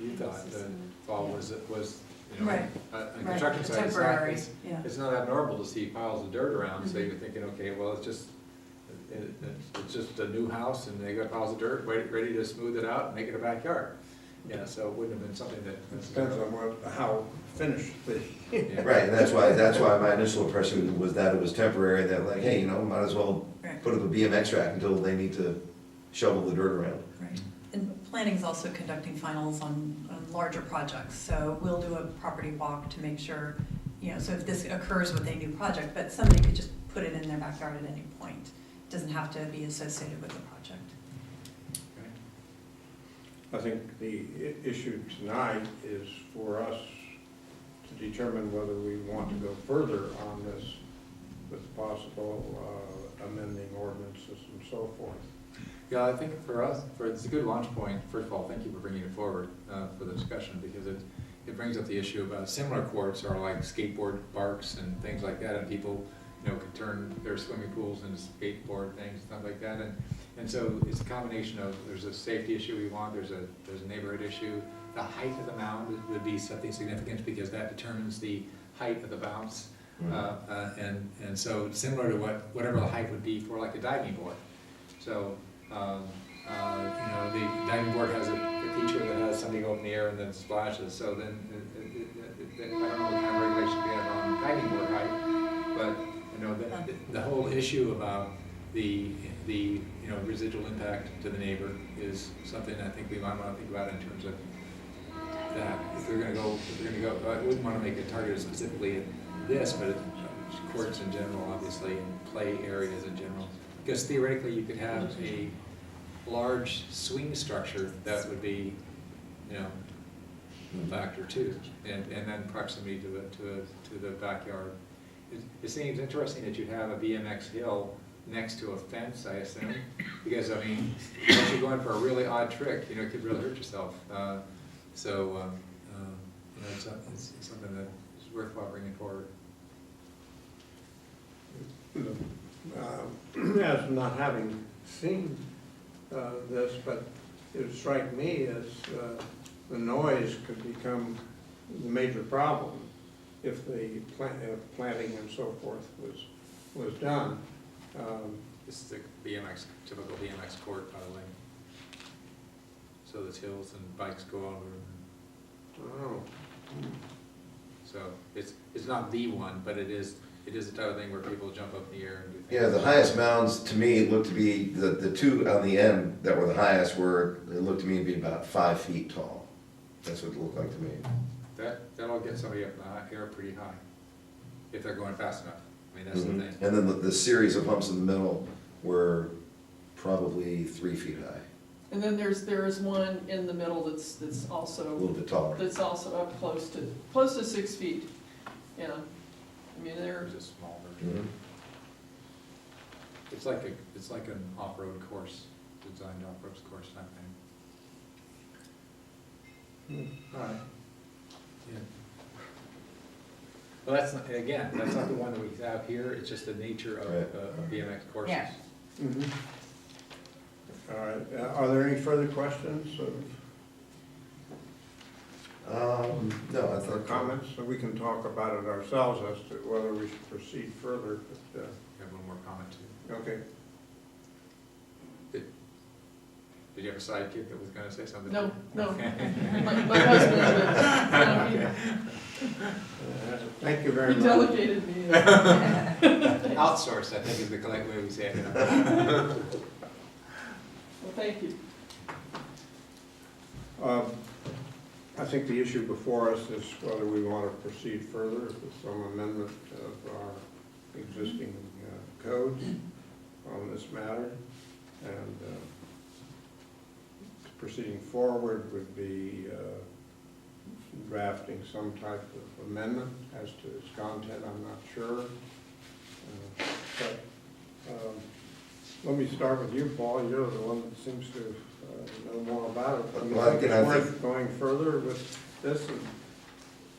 you thought the fall was, you know, Right. on the construction site, Temporary, yeah. it's not abnormal to see piles of dirt around, so you're thinking, okay, well, it's just a new house and they got piles of dirt, ready to smooth it out and make it a backyard. Yeah, so it wouldn't have been something that. It depends on how finished the. Yeah. Right, and that's why my initial impression was that it was temporary, that like, hey, you know, might as well Right. put up a BMX track until they need to shovel the dirt around. Right. And planning's also conducting finals on larger projects, so we'll do a property walk to make sure, you know, so if this occurs with a new project, but somebody could just put it in their backyard at any point. It doesn't have to be associated with the project. I think the issue tonight is for us to determine whether we want to go further on this with possible amending ordinances and so forth. Yeah, I think for us, it's a good launch point. First of all, thank you for bringing it forward for the discussion, because it brings up the issue about similar courts are like skateboard parks and things like that, and people, you know, could turn their swimming pools into skateboard things, stuff like that, and so it's a combination of, there's a safety issue we want, there's a neighborhood issue. The height of the mound would be something significant, because that determines the height of the bounce. And so similar to whatever the height would be for like a diving board. So, you know, the diving board has a feature that has something go up in the air and then splashes. So then, I don't know what kind of regulation we have on diving board height, but you know, the whole issue about the you know, residual impact to the neighbor is something I think we might want to think about in terms of that. If we're going to go, I wouldn't want to make it targeted specifically at this, but courts in general, obviously, and play areas in general. Because theoretically, you could have a large swing structure that would be, you know, a factor too, and then proximity to the backyard. It seems interesting that you'd have a BMX hill next to a fence, I assume, because I mean, unless you're going for a really odd trick, you know, it could really hurt yourself. You know, it's something that is worthwhile bringing forward. As not having seen this, but it would strike me as the noise could become the major problem if the planting and so forth was done. This is a typical BMX court, by the way. So there's hills and bikes go over. Oh. So it's not the one, but it is the type of thing where people jump up in the air and do things. Yeah, the highest mounds to me looked to be, the two on the end that were the highest it looked to me to be about 5 feet tall. That's what it looked like to me. That'll get somebody up in the air pretty high, if they're going fast enough. I mean, that's the thing. And then the series of humps in the middle were probably 3 feet high, And then there's one in the middle that's a also, little bit taller. that's also up close to 6 feet. Yeah, I mean, they're, There's a small version. It's like an off-road course, designed off-road course type thing. All right. Yeah. Well, that's not the one that we have here. It's just the nature of BMX courses. Yeah. Mhm. All right, are there any further questions No, I or thought. comments? So we can talk about it ourselves as to whether we should proceed further, but, I have one more comment too. okay. Did you have a sidekick that was going to say something? no. Okay. My husband, Thank you very he much. delegated me. Outsourced, I think, is the correct way we say it. Well, thank you. I think the issue before us is whether we want to proceed further with some amendment of our existing codes on this matter. And proceeding forward would be drafting some type of amendment as to its content, I'm not sure. But let me start with you, Paul. You're the one that seems to know more about it. But Well, I think it's worth going further with this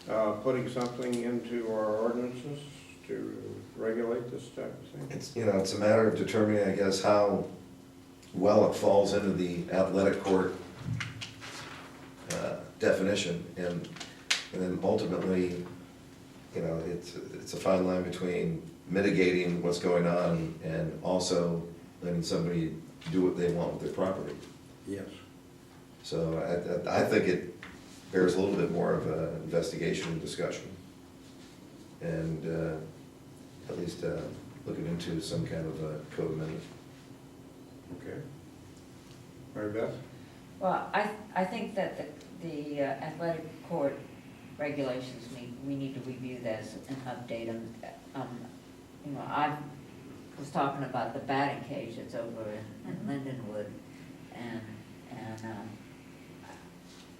and putting something into our ordinances to regulate this type of thing. It's a matter of determining, I guess, how well it falls into the athletic court definition, and then ultimately, you know, it's a fine line between mitigating what's going on and also letting somebody do what they want with their property. Yes. So I think it bears a little bit more of an investigation and discussion. And at least looking into some kind of a code amendment. Okay. Mary Beth? Well, I think that the athletic court regulations, we need to review those and update them. You know, I was talking about the batting cage that's over in Lindenwood, and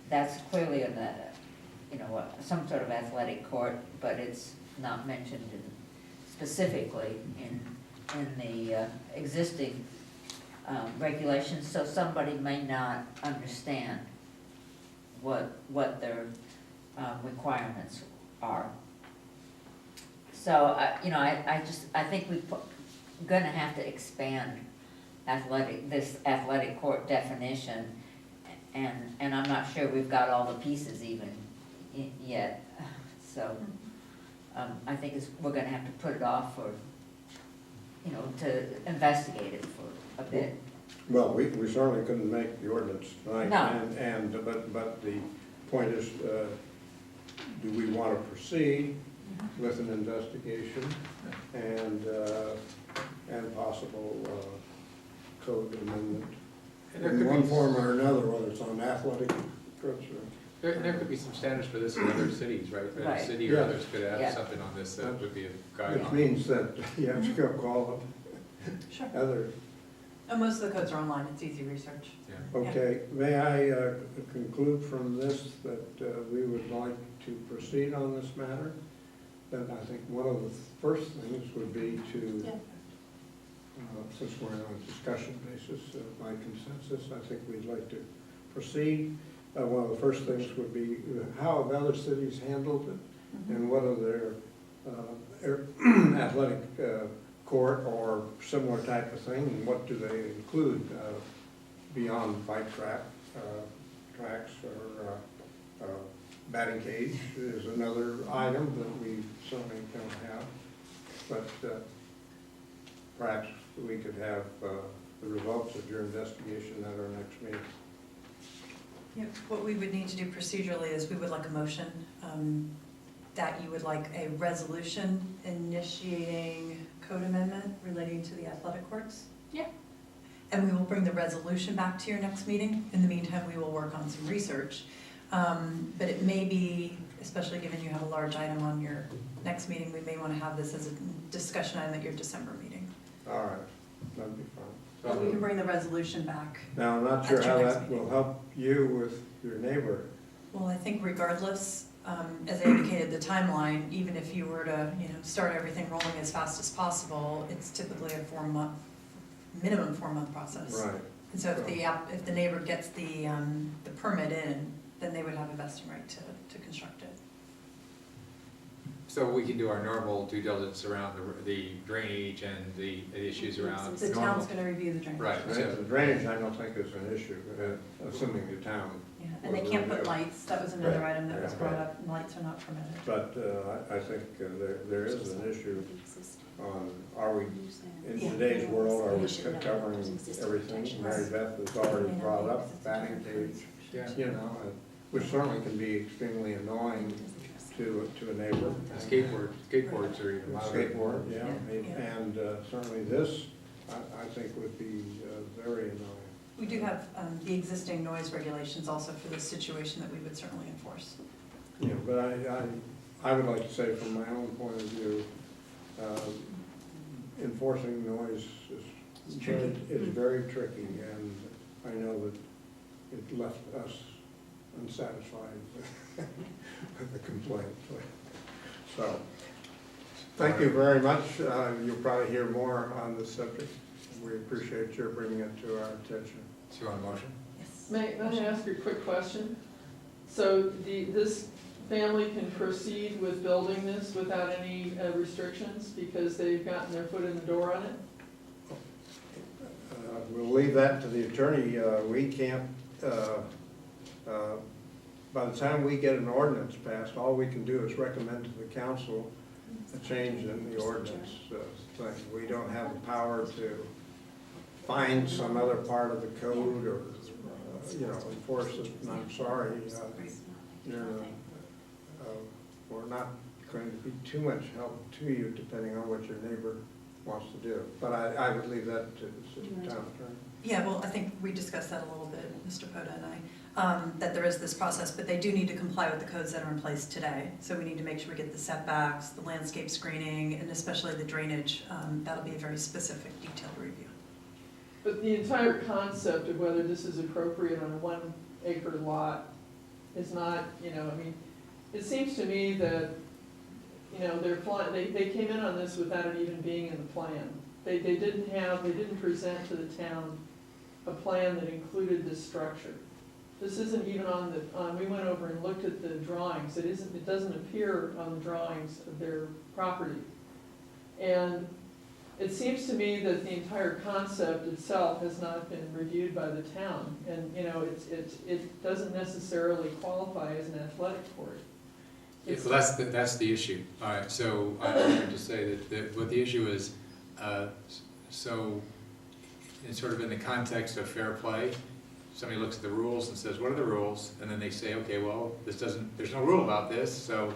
that's clearly you know, some sort of athletic court, but it's not mentioned specifically in the existing regulations, so somebody may not understand what their requirements are. So, you know, I think we're gonna have to expand this athletic court definition, and I'm not sure we've got all the pieces even yet, so, I think we're gonna have to put it off for, you know, to investigate it for a bit. Well, we certainly couldn't make the ordinance tonight. No. But the point is, do we want to proceed with an investigation and possible code amendment And there in could one be, form or another, whether it's on athletic groups or. there could be some standards for this in other cities, right? That a Right. city or Yeah. others could Yeah. have something on this that would be a guide Which on. means that you have to go call Sure. them other. And most of the codes are online, it's easy research. Yeah. Okay, may I conclude from this that we would like to proceed on this matter? Then I think one of the first things would be to, since we're on a discussion basis, by consensus, I think we'd like to proceed. One of the first things would be, how have other cities handled it? And what are their athletic court or similar type of thing, and what do they include beyond bike tracks or batting cage is another item that we certainly don't have. But perhaps we could have the results of your investigation at our next meeting. Yep, what we would need to do procedurally is we would like a motion that you would like a resolution initiating code amendment relating to the athletic courts. Yeah. And we will bring the resolution back to your next meeting. In the meantime, we will work on some research. But it may be, especially given you have a large item on your next meeting, we may want to have this as a discussion item at your December meeting. All right, that'd be fine. But we can bring the resolution back. Now, I'm not sure At your how next that meeting. will help you with your neighbor. Well, I think regardless, as I indicated, the timeline, even if you were to, you know, start everything rolling as fast as possible, it's typically a minimum 4-month process. Right. And so if the neighbor gets the permit in, then they would have a vesting right to construct it. So we can do our normal due diligence around the drainage and the issues around. The normal- town's gonna review the drainage. Right. The drainage, I don't think is an issue, assuming the town. Yeah, and they can't put lights, that was another item that was brought up, and lights are not permitted. But I think there is an issue on, are we, in Yeah. today's world, are we covering everything? Mary Beth has already brought up batting cage, Yeah. you know, which certainly can be extremely annoying to a neighbor. Skateboards are even louder. Skateboard, yeah, Yeah. and certainly this, I think would be very annoying. We do have the existing noise regulations also for this situation that we would certainly enforce. Yeah, but I would like to say from my own point of view, enforcing noise is very tricky, and I know that it left us unsatisfied with the complaint. So, thank you very much. You'll probably hear more on this subject. We appreciate your bringing it to our attention. So you want a motion? Yes. May I ask you a quick question? So this family can proceed with building this without any restrictions because they've gotten their foot in the door on it? We'll leave that to the attorney. We can't by the time we get an ordinance passed, all we can do is recommend to the council a change in the ordinance thing. We don't have the power to find some other part of the code or, enforce it. And I'm sorry, we're not going to be too much help to you depending on what your neighbor wants to do. But I would leave that to the town attorney. Yeah, well, I think we discussed that a little bit, Mr. Poda and I, that there is this process, but they do need to comply with the codes that are in place today. So we need to make sure we get the setbacks, the landscape screening, and especially the drainage. That'll be a very specific, detailed review. But the entire concept of whether this is appropriate on a 1 acre lot is not, it seems to me that, they came in on this without it even being in the plan. They didn't present to the town a plan that included this structure. This isn't even we went over and looked at the drawings. It doesn't appear on the drawings of their property. And it seems to me that the entire concept itself has not been reviewed by the town. And, it doesn't necessarily qualify as an athletic court. Yeah, so that's the issue. All right, so I wanted to say that what the issue is, so it's sort of in the context of fair play. Somebody looks at the rules and says, what are the rules? And then they say, okay, well, there's no rule about this, so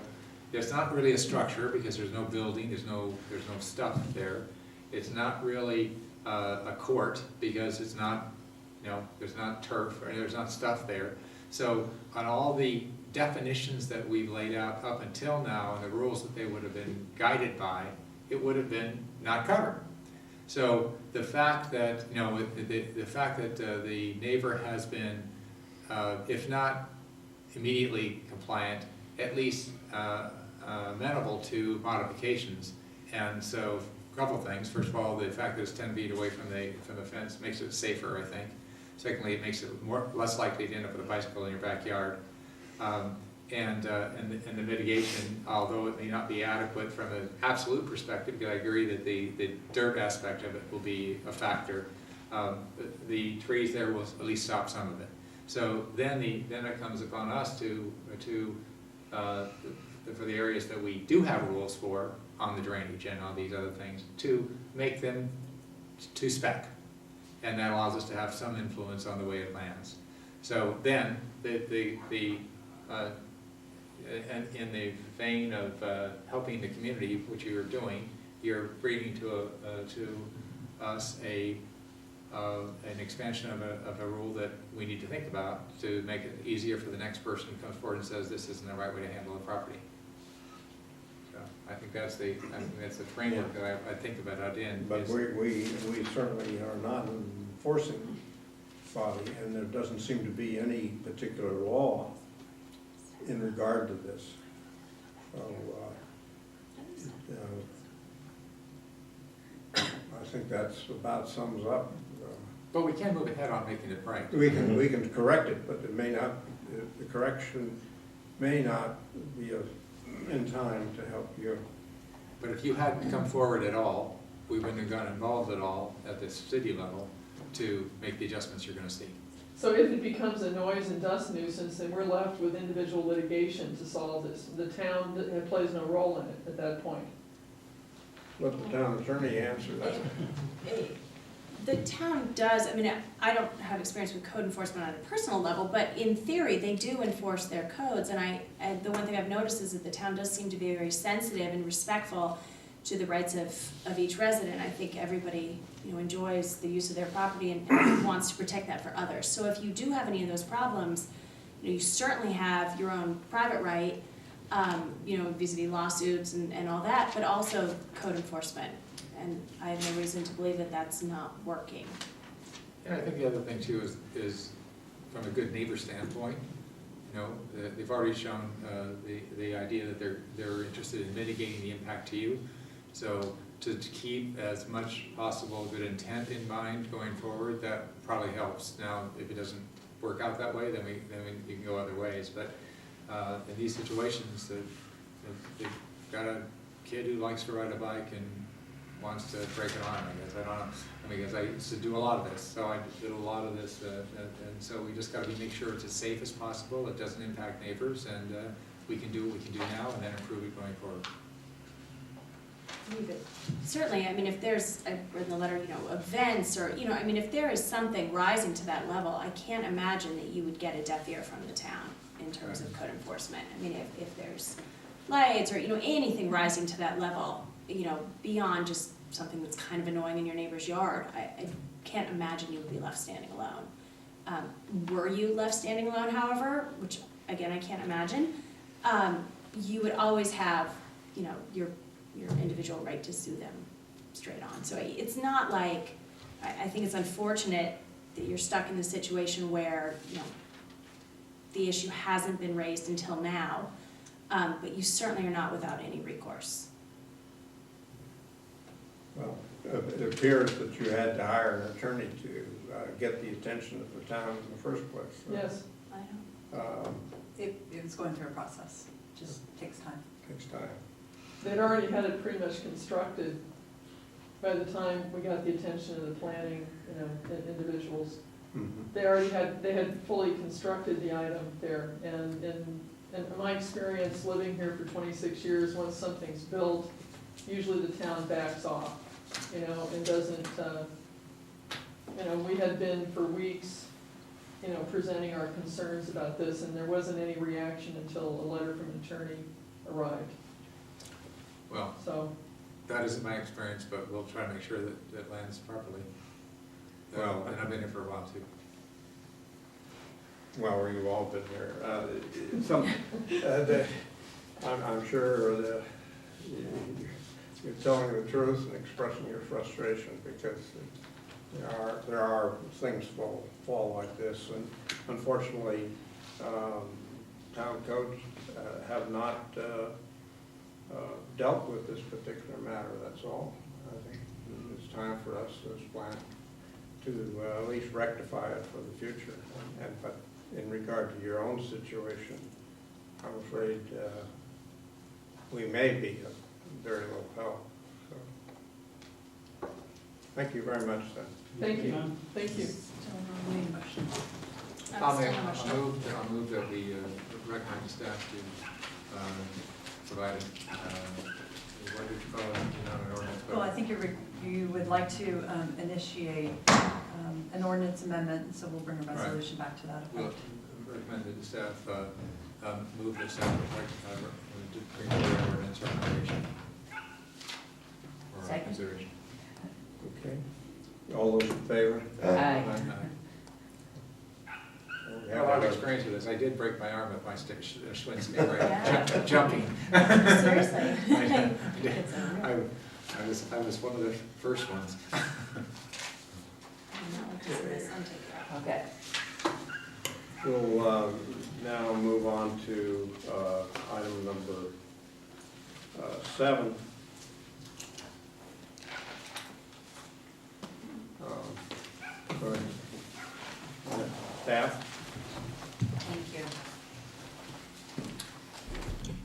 there's not really a structure because there's no building, there's no stuff there. It's not really a court because it's not, there's not turf or there's not stuff there. So on all the definitions that we've laid out up until now and the rules that they would have been guided by, it would have been not covered. So the fact that, the fact that the neighbor has been, if not immediately compliant, at least amenable to modifications. And so a couple of things. First of all, the fact that it's 10 feet away from the fence makes it safer, I think. Secondly, it makes it less likely to end up with a bicycle in your backyard. And the mitigation, although it may not be adequate from an absolute perspective, because I agree that the dirt aspect of it will be a factor, the trees there will at least stop some of it. So then it comes upon us for the areas that we do have rules for on the drainage and all these other things, to make them to spec. And that allows us to have some influence on the way it lands. So then and in the vein of helping the community, which you are doing, you're bringing to us an expansion of a rule that we need to think about to make it easier for the next person who comes forward and says this isn't the right way to handle the property. So I think that's the framework that I think about it in. But we certainly are not an enforcing body, and there doesn't seem to be any particular law in regard to this. So, I think that's about sums up. But we can move ahead on making it right. We can correct it, but it may not, the correction may not be in time to help you. But if you hadn't come forward at all, we wouldn't have gotten involved at all at the city level to make the adjustments you're going to see. So if it becomes a noise and dust nuisance, then we're left with individual litigation to solve this. The town plays no role in it at that point. Let the town attorney answer that. The town does, I don't have experience with code enforcement on a personal level, but in theory, they do enforce their codes. And the one thing I've noticed is that the town does seem to be very sensitive and respectful to the rights of each resident. I think everybody, enjoys the use of their property and wants to protect that for others. So if you do have any of those problems, you certainly have your own private right, vis-a-vis lawsuits and all that, but also code enforcement. And I have no reason to believe that that's not working. And I think the other thing too is from a good neighbor standpoint, they've already shown the idea that they're interested in mitigating the impact to you. So to keep as much possible good intent in mind going forward, that probably helps. Now, if it doesn't work out that way, then you can go other ways. But in these situations, they've got a kid who likes to ride a bike and wants to break an arm, I guess, I don't know. I mean, because I used to do a lot of this, so I did a lot of this, and so we just gotta make sure it's as safe as possible, it doesn't impact neighbors, and we can do what we can do now and then improve it going forward. Certainly, I mean, if there's, I've read in the letter, events or, I mean, if there is something rising to that level, I can't imagine that you would get a deaf ear from the town in terms of code enforcement. I mean, if there's lights or, anything rising to that level, beyond just something that's kind of annoying in your neighbor's yard, I can't imagine you would be left standing alone. Were you left standing alone, however, which, again, I can't imagine, you would always have, your individual right to sue them straight on. So it's not like, I think it's unfortunate that you're stuck in the situation where, the issue hasn't been raised until now, but you certainly are not without any recourse. Well, it appears that you had to hire an attorney to get the attention of the town in the first place. So, Yes, I know. It was going through a process, just takes time. Takes time. they'd already had it pretty much constructed by the time we got the attention of the planning, individuals. Mhm. They had fully constructed the item there, and in my experience, living here for 26 years, once something's built, usually the town backs off, and doesn't, we had been for weeks, presenting our concerns about this, and there wasn't any reaction until a letter from an attorney arrived, Well, so. that isn't my experience, but we'll try to make sure that it lands properly. Well, And I've been here for a while too. Well, we've all been here. I'm sure that you're telling the truth and expressing your frustration, because there are things fall like this, and unfortunately, town codes have not dealt with this particular matter, that's all. I think it's time for us as plan to at least rectify it for the future. But in regard to your own situation, I'm afraid we may be of very little help. So, thank you very much, then. Thank you, thank you. Still no lead motion. I'll move that we recommend staff to provide, what did you call it, an ordinance? Well, I think you would like to initiate an ordinance amendment, so we'll bring a resolution back to that We'll effect. recommend that the staff move that staff bring the ordinance recommendation. Or Second. consideration. Okay. All those in favor? Aye. I have a lot of experience with this. I did break my arm with my Schwinn stick, right? Yeah. Jumping. Seriously. I was one of the first ones. Okay. We'll now move on to item number 7. Go ahead. Staff? Thank you.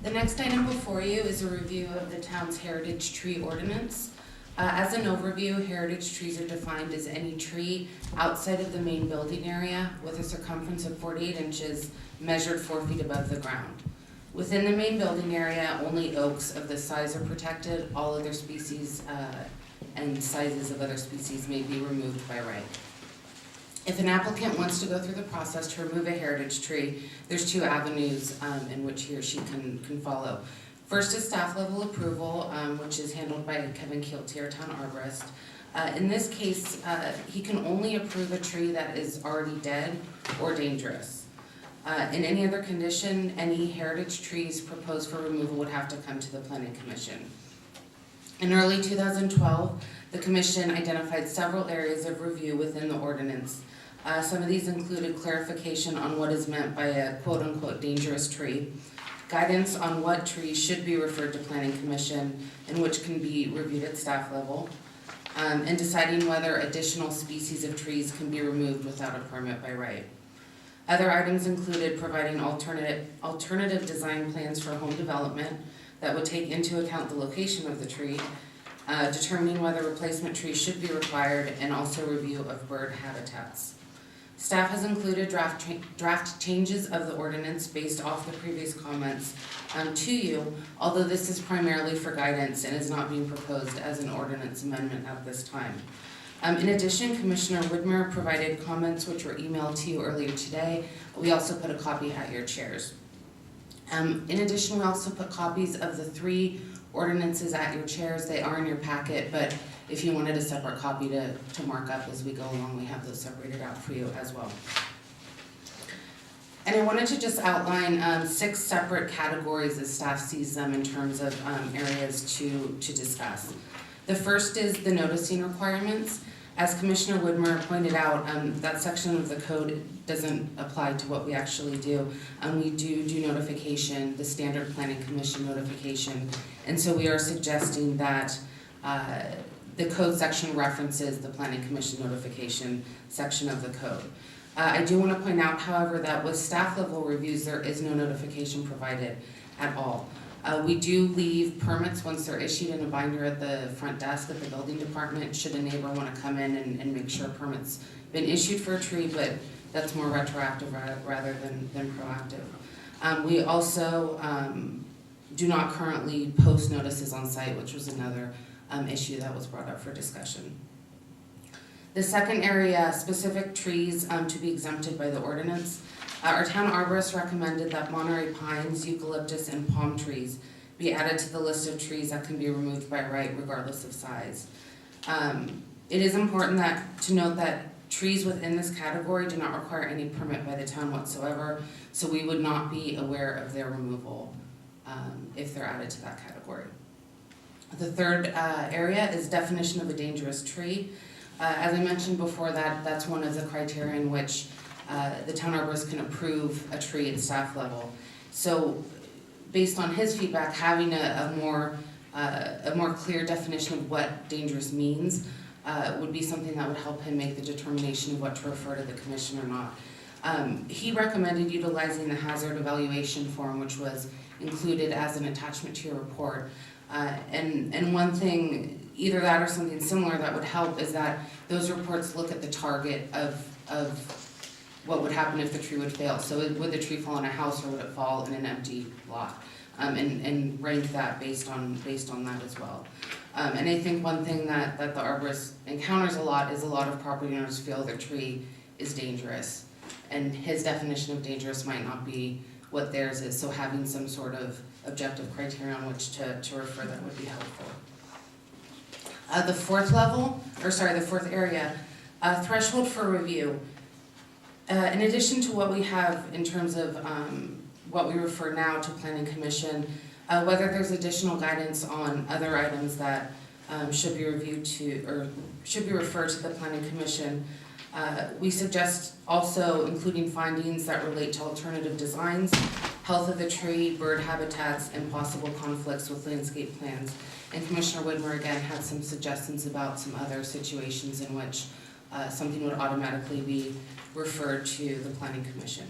The next item before you is a review of the town's heritage tree ordinance. As an overview, heritage trees are defined as any tree outside of the main building area with a circumference of 48 inches measured 4 feet above the ground. Within the main building area, only oaks of this size are protected. All other species and sizes of other species may be removed by right. If an applicant wants to go through the process to remove a heritage tree, there's 2 avenues in which he or she can follow. First is staff level approval, which is handled by Kevin Keelty, our town arborist. In this case, he can only approve a tree that is already dead or dangerous. In any other condition, any heritage trees proposed for removal would have to come to the planning commission. In early 2012, the commission identified several areas of review within the ordinance. Some of these included clarification on what is meant by a quote-unquote dangerous tree, guidance on what trees should be referred to planning commission and which can be reviewed at staff level, and deciding whether additional species of trees can be removed without a permit by right. Other items included providing alternative design plans for home development that would take into account the location of the tree, determining whether replacement trees should be required, and also review of bird habitats. Staff has included draft changes of the ordinance based off the previous comments to you, although this is primarily for guidance and is not being proposed as an ordinance amendment at this time. In addition, Commissioner Widmer provided comments which were emailed to you earlier today. We also put a copy at your chairs. In addition, we also put copies of the 3 ordinances at your chairs. They are in your packet, but if you wanted a separate copy to mark up as we go along, we have those separated out for you as well. And I wanted to just outline 6 separate categories as staff sees them in terms of areas to discuss. The first is the noticing requirements. As Commissioner Widmer pointed out, that section of the code doesn't apply to what we actually do. We do notification, the standard planning commission notification, and so we are suggesting that the code section references the planning commission notification section of the code. I do want to point out, however, that with staff level reviews, there is no notification provided at all. We do leave permits once they're issued in a binder at the front desk at the building department, should a neighbor want to come in and make sure a permit's been issued for a tree, but that's more retroactive rather than proactive. We also do not currently post notices on site, which was another issue that was brought up for discussion. The second area, specific trees to be exempted by the ordinance. Our town arborist recommended that Monterey pines, eucalyptus, and palm trees be added to the list of trees that can be removed by right regardless of size. It is important to note that trees within this category do not require any permit by the town whatsoever, so we would not be aware of their removal if they're added to that category. The third area is definition of a dangerous tree. As I mentioned before, that's one of the criteria in which the town arborist can approve a tree at staff level. So based on his feedback, having a more clear definition of what dangerous means would be something that would help him make the determination of what to refer to the commission or not. He recommended utilizing the hazard evaluation form, which was included as an attachment to your report. And one thing, either that or something similar that would help, is that those reports look at the target of what would happen if the tree would fail. So would the tree fall in a house or would it fall in an empty lot? And rank that based on that as well. And I think one thing that the arborist encounters a lot is a lot of property owners feel their tree is dangerous. And his definition of dangerous might not be what theirs is, so having some sort of objective criteria on which to refer that would be helpful. The fourth area, threshold for review. In addition to what we have in terms of what we refer now to Planning Commission, whether there's additional guidance on other items that should be reviewed or should be referred to the Planning Commission, we suggest also including findings that relate to alternative designs, health of the tree, bird habitats, and possible conflicts with landscape plans. And Commissioner Widmer again had some suggestions about some other situations in which something would automatically be referred to the Planning Commission.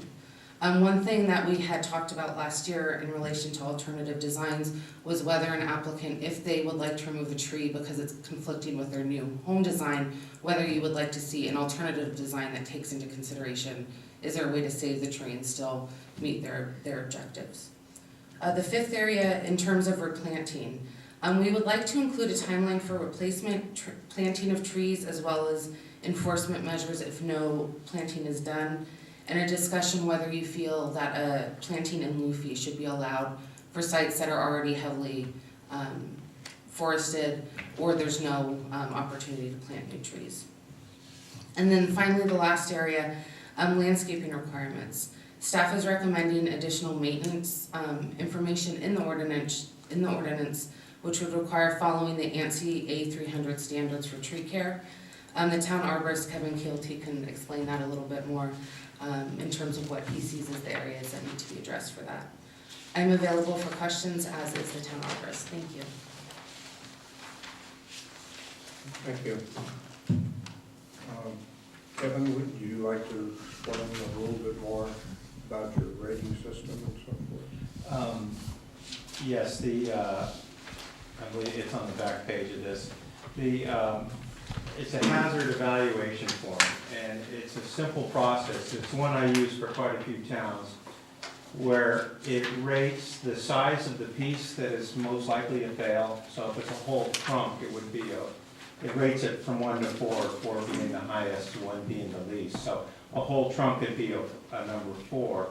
One thing that we had talked about last year in relation to alternative designs was whether an applicant, if they would like to remove the tree because it's conflicting with their new home design, whether you would like to see an alternative design that takes into consideration, is there a way to save the tree and still meet their objectives. The fifth area, in terms of replanting, we would like to include a timeline for replacement planting of trees, as well as enforcement measures if no planting is done, and a discussion whether you feel that a planting in lieu fee should be allowed for sites that are already heavily forested, or there's no opportunity to plant new trees. And then finally, the last area, landscaping requirements. Staff is recommending additional maintenance information in the ordinance, which would require following the ANSI A300 standards for tree care. The town arborist, Kevin Keelty, can explain that a little bit more in terms of what he sees as the areas that need to be addressed for that. I'm available for questions, as is the town arborist. Thank you. Thank you. Kevin, would you like to explain a little bit more about your rating system and so forth? Yes, I believe it's on the back page of this. It's a hazard evaluation form, and it's a simple process. It's one I use for quite a few towns, where it rates the size of the piece that is most likely to fail. So if it's a whole trunk, it would be it rates it from 1 to 4, 4 being the highest, 1 being the least. So a whole trunk could be a number 4.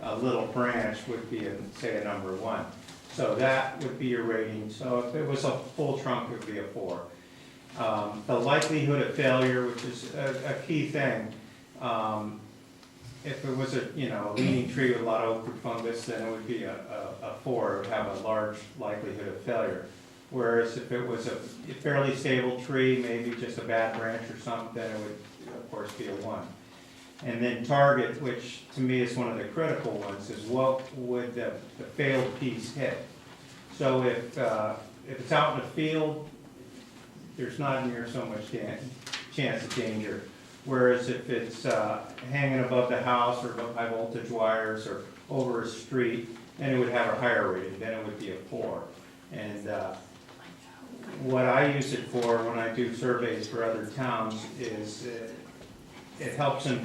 A little branch would be, say, a number 1. So that would be your rating. So if it was a full trunk, it would be a 4. The likelihood of failure, which is a key thing, if it was a leaning tree with a lot of oak root fungus, then it would be a 4. It would have a large likelihood of failure. Whereas if it was a fairly stable tree, maybe just a bad branch or something, then it would, of course, be a 1. And then target, which to me is one of the critical ones, is what would the failed piece hit. So if it's out in the field, there's not near so much chance of danger. Whereas if it's hanging above the house or above high voltage wires or over a street, then it would have a higher rating, then it would be a 4. And what I use it for when I do surveys for other towns is it helps them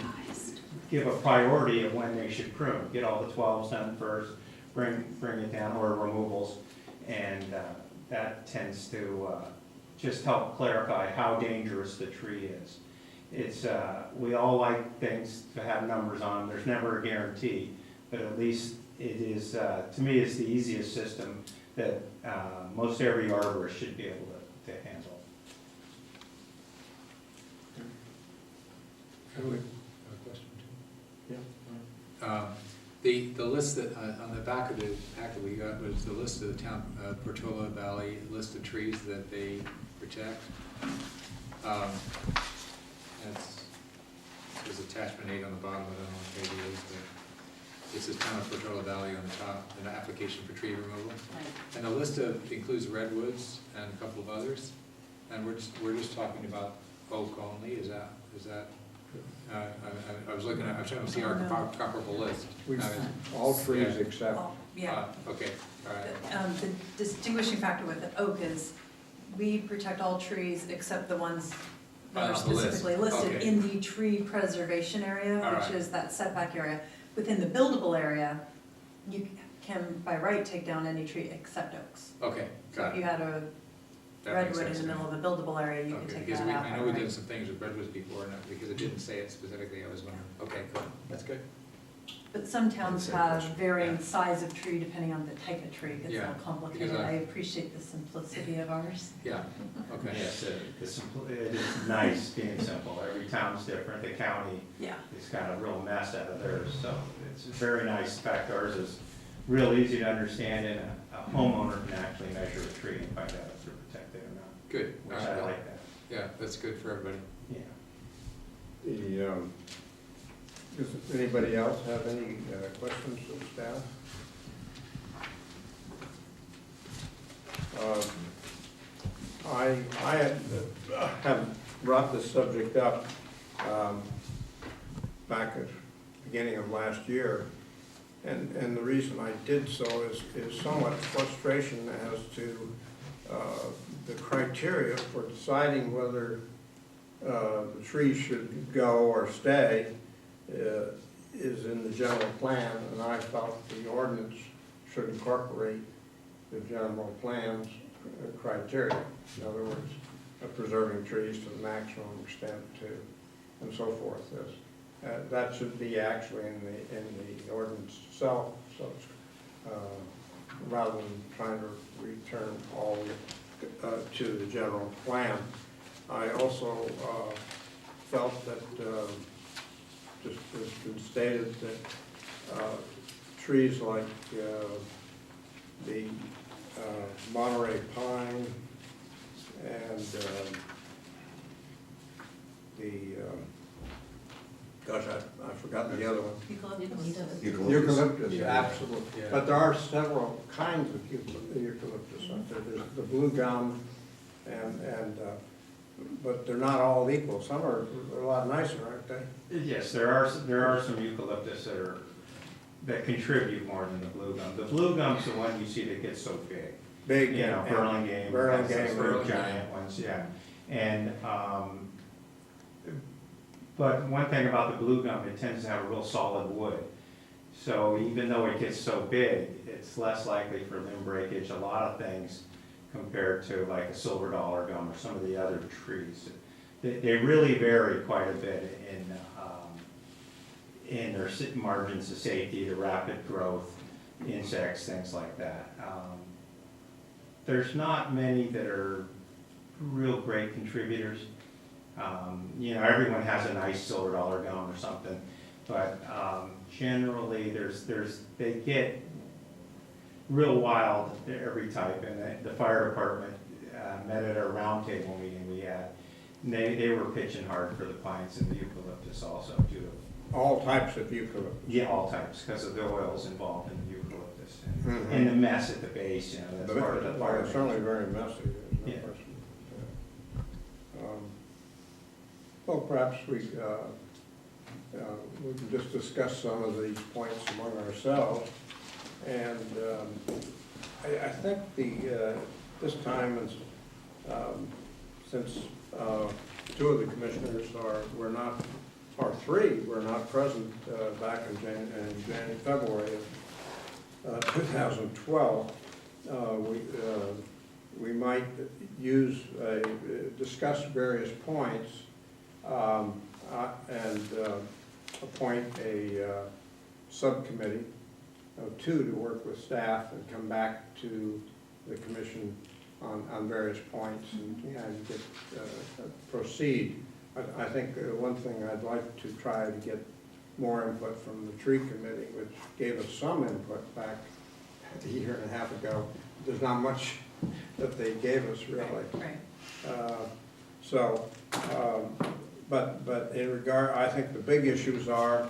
give a priority of when they should prune. Get all the 12s done first, bring it down, or removals, and that tends to just help clarify how dangerous the tree is. It's we all like things to have numbers on them. There's never a guarantee, but at least it is to me it's the easiest system that most every arborist should be able to handle. I have a question too. Yeah. The list that, on the back of the packet we got was the list of the town, Portola Valley, list of trees that they protect. There's attachment 8 on the bottom, I don't know what page it is, but it says town of Portola Valley on the top, an application for tree removal. And the list includes redwoods and a couple of others, and we're just talking about oak only, is that? I was looking at, I was trying to see our comparable list. All trees except. Yeah. Okay, all right. The distinguishing factor with the oak is we protect all trees except the ones that are specifically listed Okay. in the tree preservation area, All which right. is that setback area. Within the buildable area, you can by right take down any tree except oaks. Okay, So got if you it. had a That makes redwood in sense the to me. middle of a buildable area, you can Okay, take because that out. I by know we right. did some things with redwoods before, and because it didn't say it specifically, I was wondering. Okay, cool, that's good. But some towns Same have question. varying Yeah. size of tree depending on the type of tree. It gets a Yeah, little complicated. because I appreciate the simplicity of ours. Yeah, okay. Yes, it is nice being simple. Every town's different. The county Yeah. has got a real mess out of theirs, so it's very nice. In fact, ours is real easy to understand, and a homeowner can actually measure a tree and find out if they're protected or not, Good. which All I right. like that, Yeah, that's good for everybody. yeah. Does anybody else have any questions of staff? I have brought this subject up back at the beginning of last year, and the reason I did so is somewhat frustration as to the criteria for deciding whether the tree should go or stay is in the general plan, and I felt the ordinance should incorporate the general plan's criteria. In other words, preserving trees to the maximum extent too, and so forth. That should be actually in the ordinance itself, so it's, rather than trying to return all to the general plan. I also felt that, just as been stated, that trees like the Monterey pine and gosh, I've forgotten the other one. Eucalyptus, Yeah. absolutely. Yeah. But there are several kinds of eucalyptus out there. There's the blue gum but they're not all equal. Some are a lot nicer, aren't they? Yes, there are some eucalyptus that contribute more than the blue gum. The blue gum's the one you see that gets so big. Big. You know, and- Burlingame. Burlingame. that's the Burlingame. giant ones, yeah. And, but one thing about the blue gum, it tends to have a real solid wood. So even though it gets so big, it's less likely for limb breakage, a lot of things compared to like a silver dollar gum or some of the other trees. They really vary quite a bit in their margins of safety, the rapid growth, insects, things like that. There's not many that are real great contributors. You know, everyone has a nice silver dollar gum or something, but generally they get real wild, every type. And the fire department met at a roundtable meeting we had. And they were pitching hard for the pines and the eucalyptus also too. All types of eucalyptus. Yeah, all types, because of the oils involved in the eucalyptus Mhm. and the mess at the base, you know, that's part of the fire. It's certainly very messy, there's no Yeah. question. Yeah. Well, perhaps we can just discuss some of these points among ourselves. And I think this time, is, since two of the commissioners three were not present back in February of 2012, we might discuss various points and appoint a subcommittee of two to work with staff and come back to the commission on various points and get, proceed. I think one thing I'd like to try to get more input from the tree committee, which gave us some input back a year and a half ago. There's not much that they gave us really. Right. But in regard, I think the big issues are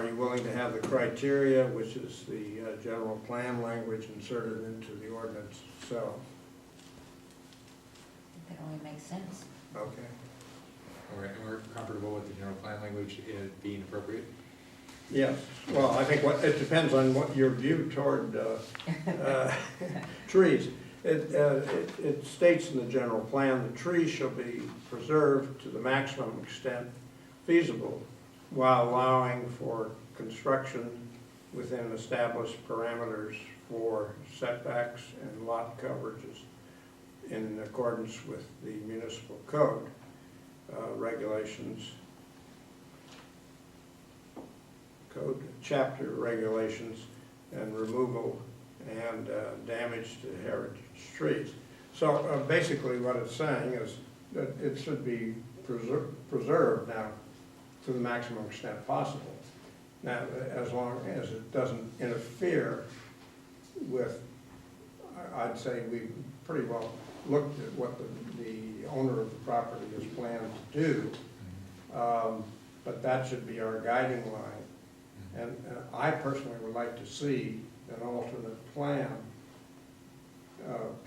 you willing to have the criteria, which is the general plan language, inserted into the ordinance itself? That only makes sense. Okay. All right, and we're comfortable with the general plan language being appropriate? Yes, well, I think it depends on what your view toward trees. It states in the general plan that trees shall be preserved to the maximum extent feasible while allowing for construction within established parameters for setbacks and lot coverages in accordance with the municipal code regulations, chapter regulations, and removal and damage to heritage trees. So basically what it's saying is that it should be preserved now to the maximum extent possible. Now, as long as it doesn't interfere with, I'd say we pretty well looked at what the owner of the property has planned to do, but that should be our guiding line. And I personally would like to see an alternate plan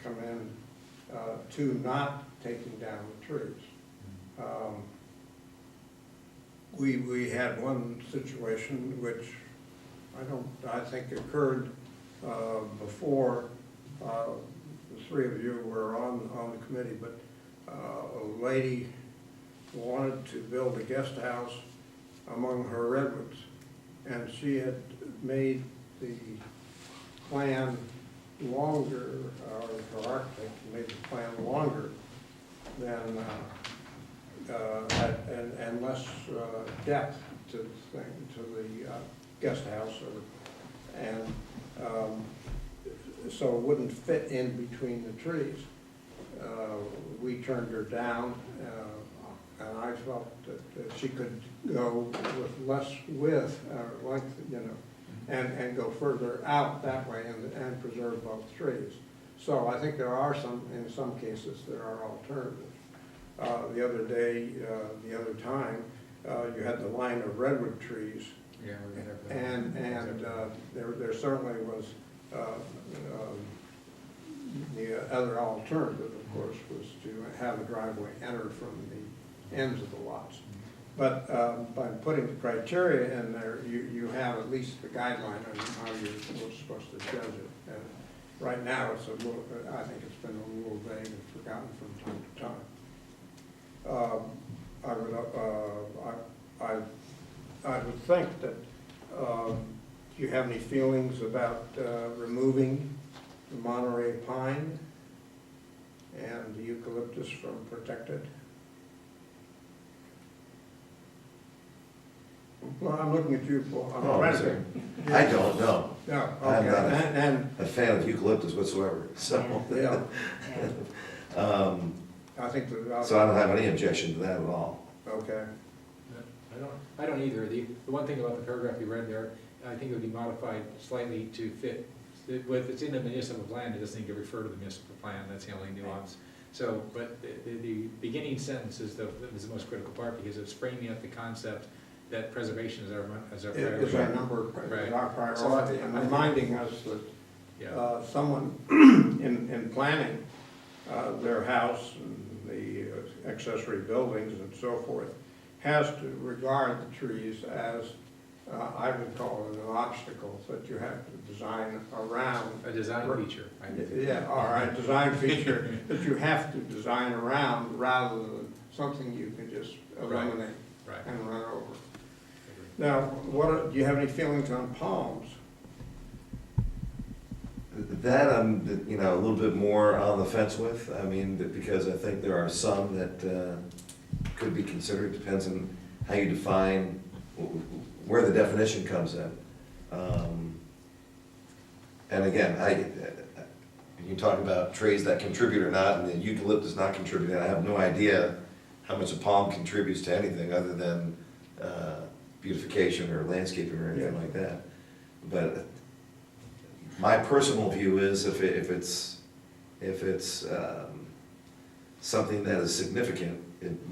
come in to not taking down the trees. We had one situation which I think occurred before the three of you were on the committee, but a lady wanted to build a guest house among her redwoods, and she had made the plan longer, or her architect made the plan longer than and less depth to the thing, to the guest house, and so it wouldn't fit in between the trees. We turned her down, and I felt that she could go with less width, length, you know, and go further out that way and preserve both trees. So I think there are in some cases, there are alternatives. The other day, the other time, you had the line of redwood trees. Yeah, we're gonna have And there certainly was, the other alternative, of course, was to have a driveway enter from the ends of the lots. But by putting the criteria in there, you have at least the guideline on how you're supposed to judge it. right now, it's a little, I think it's been a little vague and forgotten from time to time. I would think that, do you have any feelings about removing the Monterey pine and the eucalyptus from protected? Well, I'm looking at you, Paul. I'm Oh, trying to sorry. think. I don't know. No, I'm okay, not and, a fan of eucalyptus whatsoever, so. yeah, Yeah. I think that. So I don't have any objection to that at all. Okay, I don't either. The one thing about the paragraph you read there, I think it would be modified slightly to fit, with, it's in the municipal plan, it doesn't need to refer to the municipal plan, that's the only nuance. So, but the beginning sentence is the most critical part, because it's framing up the concept that preservation is our priority. it is our number, Right. our priority, and reminding us that Yeah, someone in planning their house and the accessory buildings and so forth has to regard the trees as, I would call it an obstacle that you have to design around. a design feature. I think. Yeah, all right, design feature that you have to design around rather than something you can just eliminate Right. and run over. Now, what, do you have any feelings on palms? That I'm, you know, a little bit more on the fence with, I mean, because I think there are some that could be considered, depends on how you define, where the definition comes in. And again, you talk about trees that contribute or not, and the eucalyptus not contributing, I have no idea how much a palm contributes to anything other than beautification or landscaping or anything like that. But my personal view is if it's something that is significant,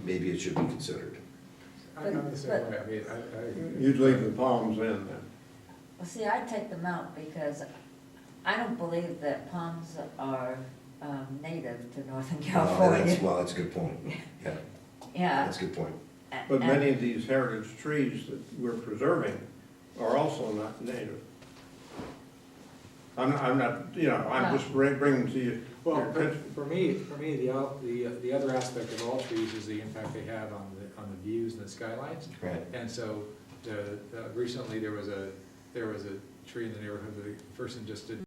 maybe it should be considered. I'm the same way. I mean, I You'd leave the palms in then? Well, see, I take them out because I don't believe that palms are native to Northern California. Well, that's a good point, yeah, Yeah. that's a good point. But And- many of these heritage trees that we're preserving are also not native. I'm not, you know, I'm just bringing to you. Well, your attention. for me, the other aspect of all trees is the impact they have on the views and the skylines. Right. And so, recently there was a tree in the neighborhood that the person just did